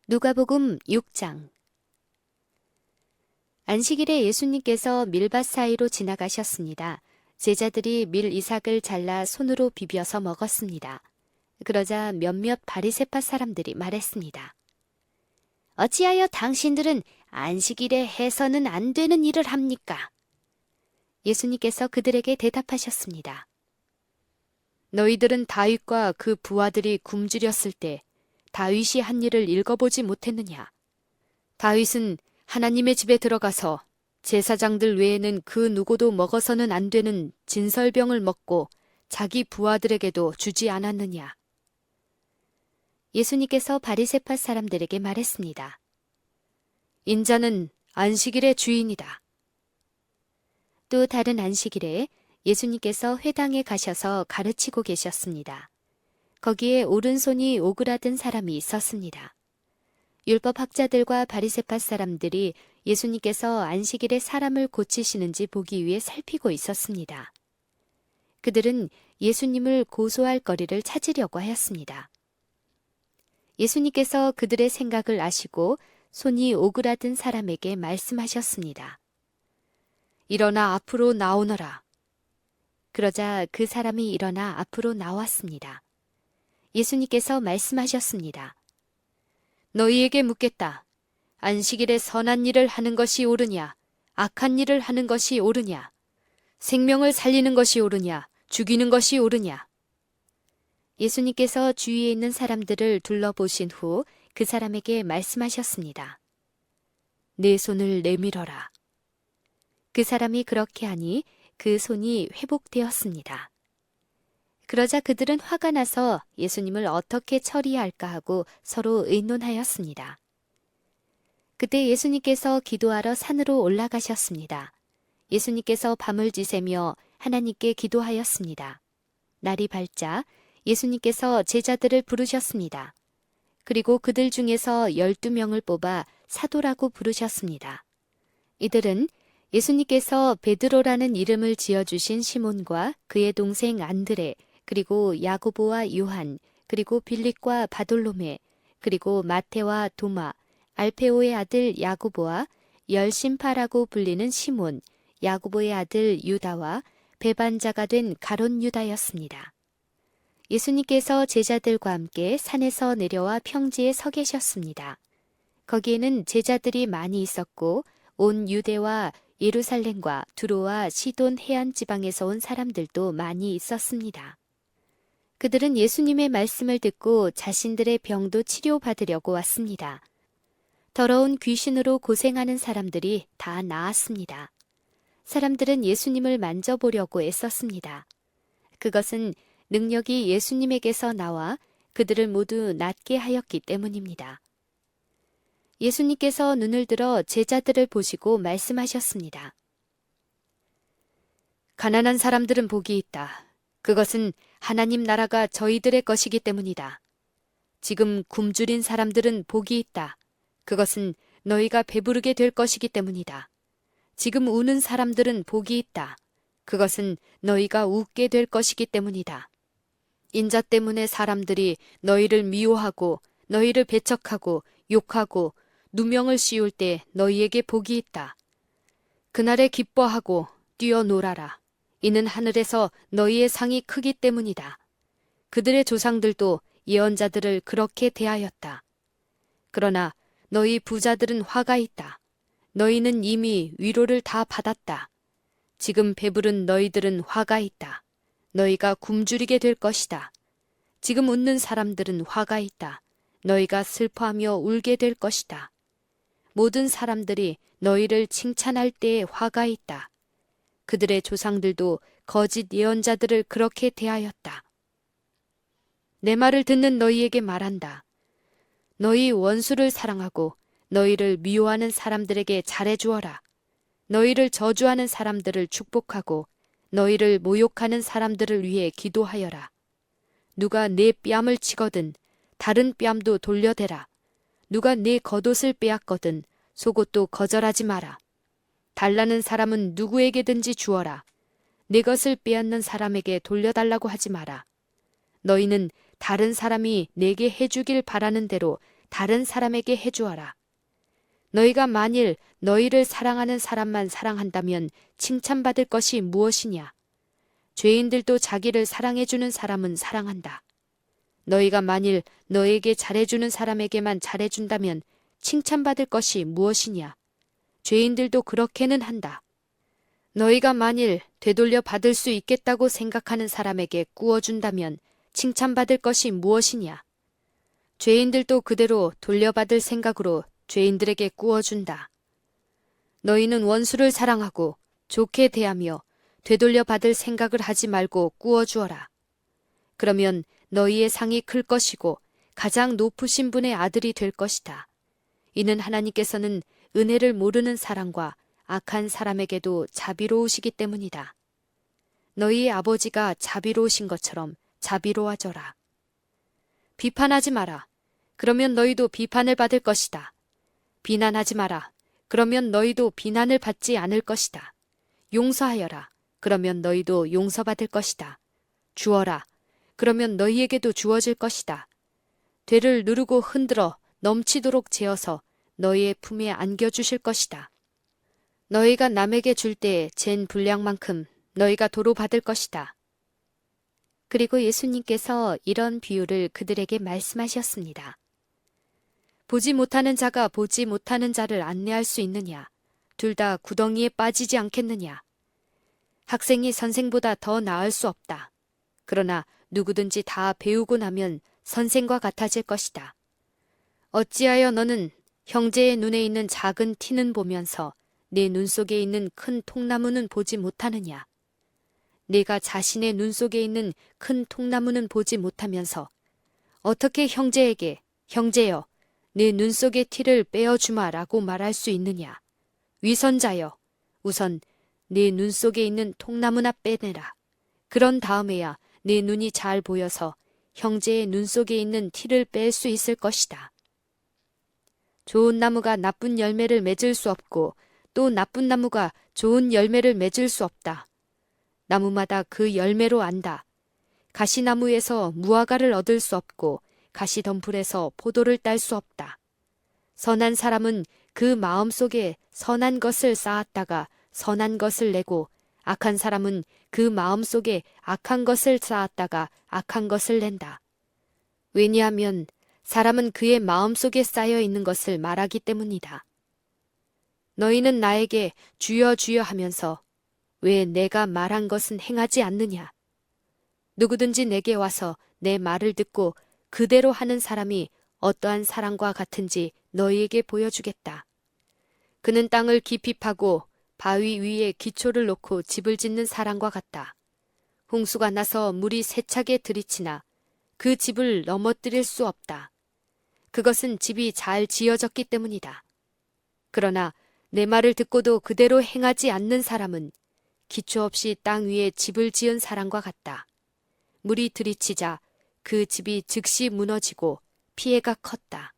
누가복음 6장. 안식일에 예수님께서 밀밭 사이로 지나가셨습니다. 제자들이 밀 이삭을 잘라 손으로 비벼서 먹었습니다. 그러자 몇몇 바리새파 사람들이 말했습니다. 어찌하여 당신들은 안식일에 해서는 안 되는 일을 합니까? 예수님께서 그들에게 대답하셨습니다. 너희들은 다윗과 그 부하들이 굶주렸을 때 다윗이 한 일을 읽어보지 못했느냐? 다윗은 하나님의 집에 들어가서 제사장들 외에는 그 누구도 먹어서는 안 되는 진설병을 먹고 자기 부하들에게도 주지 않았느냐? 예수님께서 바리새파 사람들에게 말했습니다. 인자는 안식일의 주인이다. 또 다른 안식일에 예수님께서 회당에 가셔서 가르치고 계셨습니다. 거기에 오른손이 오그라든 사람이 있었습니다. 율법학자들과 바리새파 사람들이 예수님께서 안식일에 사람을 고치시는지 보기 위해 살피고 있었습니다. 그들은 예수님을 고소할 거리를 찾으려고 하였습니다. 예수님께서 그들의 생각을 아시고 손이 오그라든 사람에게 말씀하셨습니다. 일어나 앞으로 나오너라. 그러자 그 사람이 일어나 앞으로 나왔습니다. 예수님께서 말씀하셨습니다. 너희에게 묻겠다. 안식일에 선한 일을 하는 것이 옳으냐, 악한 일을 하는 것이 옳으냐, 생명을 살리는 것이 옳으냐, 죽이는 것이 옳으냐. 예수님께서 주위에 있는 사람들을 둘러보신 후 그 사람에게 말씀하셨습니다. 내 손을 내밀어라. 그 사람이 그렇게 하니 그 손이 회복되었습니다. 그러자 그들은 화가 나서 예수님을 어떻게 처리할까 하고 서로 의논하였습니다. 그때 예수님께서 기도하러 산으로 올라가셨습니다. 예수님께서 밤을 지새며 하나님께 기도하였습니다. 날이 밝자 예수님께서 제자들을 부르셨습니다. 그리고 그들 중에서 12명을 뽑아 사도라고 부르셨습니다. 이들은 예수님께서 베드로라는 이름을 지어주신 시몬과 그의 동생 안드레, 그리고 야고보와 요한, 그리고 빌립과 바돌로메, 그리고 마테와 도마, 알페오의 아들 야고보와 열심파라고 불리는 시몬, 야고보의 아들 유다와 배반자가 된 가룟 유다였습니다. 예수님께서 제자들과 함께 산에서 내려와 평지에 서 계셨습니다. 거기에는 제자들이 많이 있었고 온 유대와 예루살렘과 두로와 시돈 해안 지방에서 온 사람들도 많이 있었습니다. 그들은 예수님의 말씀을 듣고 자신들의 병도 치료받으려고 왔습니다. 더러운 귀신으로 고생하는 사람들이 다 나았습니다. 사람들은 예수님을 만져보려고 애썼습니다. 그것은 능력이 예수님에게서 나와 그들을 모두 낫게 하였기 때문입니다. 예수님께서 눈을 들어 제자들을 보시고 말씀하셨습니다. 가난한 사람들은 복이 있다. 그것은 하나님 나라가 저희들의 것이기 때문이다. 지금 굶주린 사람들은 복이 있다. 그것은 너희가 배부르게 될 것이기 때문이다. 지금 우는 사람들은 복이 있다. 그것은 너희가 웃게 될 것이기 때문이다. 인자 때문에 사람들이 너희를 미워하고 너희를 배척하고 욕하고 누명을 씌울 때 너희에게 복이 있다. 그날에 기뻐하고 뛰어놀아라. 이는 하늘에서 너희의 상이 크기 때문이다. 그들의 조상들도 예언자들을 그렇게 대하였다. 그러나 너희 부자들은 화가 있다. 너희는 이미 위로를 다 받았다. 지금 배부른 너희들은 화가 있다. 너희가 굶주리게 될 것이다. 지금 웃는 사람들은 화가 있다. 너희가 슬퍼하며 울게 될 것이다. 모든 사람들이 너희를 칭찬할 때에 화가 있다. 그들의 조상들도 거짓 예언자들을 그렇게 대하였다. 내 말을 듣는 너희에게 말한다. 너희 원수를 사랑하고 너희를 미워하는 사람들에게 잘해주어라. 너희를 저주하는 사람들을 축복하고 너희를 모욕하는 사람들을 위해 기도하여라. 누가 내 뺨을 치거든 다른 뺨도 돌려대라. 누가 네 겉옷을 빼앗거든 속옷도 거절하지 마라. 달라는 사람은 누구에게든지 주어라. 내 것을 빼앗는 사람에게 돌려달라고 하지 마라. 너희는 다른 사람이 내게 해주길 바라는 대로 다른 사람에게 해주어라. 너희가 만일 너희를 사랑하는 사람만 사랑한다면 칭찬받을 것이 무엇이냐? 죄인들도 자기를 사랑해주는 사람은 사랑한다. 너희가 만일 너에게 잘해주는 사람에게만 잘해준다면 칭찬받을 것이 무엇이냐? 죄인들도 그렇게는 한다. 너희가 만일 되돌려 받을 수 있겠다고 생각하는 사람에게 꾸어준다면 칭찬받을 것이 무엇이냐? 죄인들도 그대로 돌려받을 생각으로 죄인들에게 꾸어준다. 너희는 원수를 사랑하고 좋게 대하며 되돌려 받을 생각을 하지 말고 꾸어주어라. 그러면 너희의 상이 클 것이고 가장 높으신 분의 아들이 될 것이다. 이는 하나님께서는 은혜를 모르는 사람과 악한 사람에게도 자비로우시기 때문이다. 너희의 아버지가 자비로우신 것처럼 자비로워져라. 비판하지 마라. 그러면 너희도 비판을 받을 것이다. 비난하지 마라. 그러면 너희도 비난을 받지 않을 것이다. 용서하여라. 그러면 너희도 용서받을 것이다. 주어라. 그러면 너희에게도 주어질 것이다. 되를 누르고 흔들어 넘치도록 재어서 너희의 품에 안겨주실 것이다. 너희가 남에게 줄 때에 잰 분량만큼 너희가 도로 받을 것이다. 그리고 예수님께서 이런 비유를 그들에게 말씀하셨습니다. 보지 못하는 자가 보지 못하는 자를 안내할 수 있느냐? 둘 다 구덩이에 빠지지 않겠느냐? 학생이 선생보다 더 나을 수 없다. 그러나 누구든지 다 배우고 나면 선생과 같아질 것이다. 어찌하여 너는 형제의 눈에 있는 작은 티는 보면서 내 눈 속에 있는 큰 통나무는 보지 못하느냐? 내가 자신의 눈 속에 있는 큰 통나무는 보지 못하면서 어떻게 형제에게 형제여 내 눈 속의 티를 빼어주마라고 말할 수 있느냐? 위선자여 우선 내 눈 속에 있는 통나무나 빼내라. 그런 다음에야 내 눈이 잘 보여서 형제의 눈 속에 있는 티를 뺄 수 있을 것이다. 좋은 나무가 나쁜 열매를 맺을 수 없고 또 나쁜 나무가 좋은 열매를 맺을 수 없다. 나무마다 그 열매로 안다. 가시나무에서 무화과를 얻을 수 없고 가시덤불에서 포도를 딸 수 없다. 선한 사람은 그 마음속에 선한 것을 쌓았다가 선한 것을 내고 악한 사람은 그 마음속에 악한 것을 쌓았다가 악한 것을 낸다. 왜냐하면 사람은 그의 마음속에 쌓여 있는 것을 말하기 때문이다. 너희는 나에게 주여 주여 하면서 왜 내가 말한 것은 행하지 않느냐? 누구든지 내게 와서 내 말을 듣고 그대로 하는 사람이 어떠한 사람과 같은지 너희에게 보여주겠다. 그는 땅을 깊이 파고 바위 위에 기초를 놓고 집을 짓는 사람과 같다. 홍수가 나서 물이 세차게 들이치나 그 집을 넘어뜨릴 수 없다. 그것은 집이 잘 지어졌기 때문이다. 그러나 내 말을 듣고도 그대로 행하지 않는 사람은 기초 없이 땅 위에 집을 지은 사람과 같다. 물이 들이치자 그 집이 즉시 무너지고 피해가 컸다.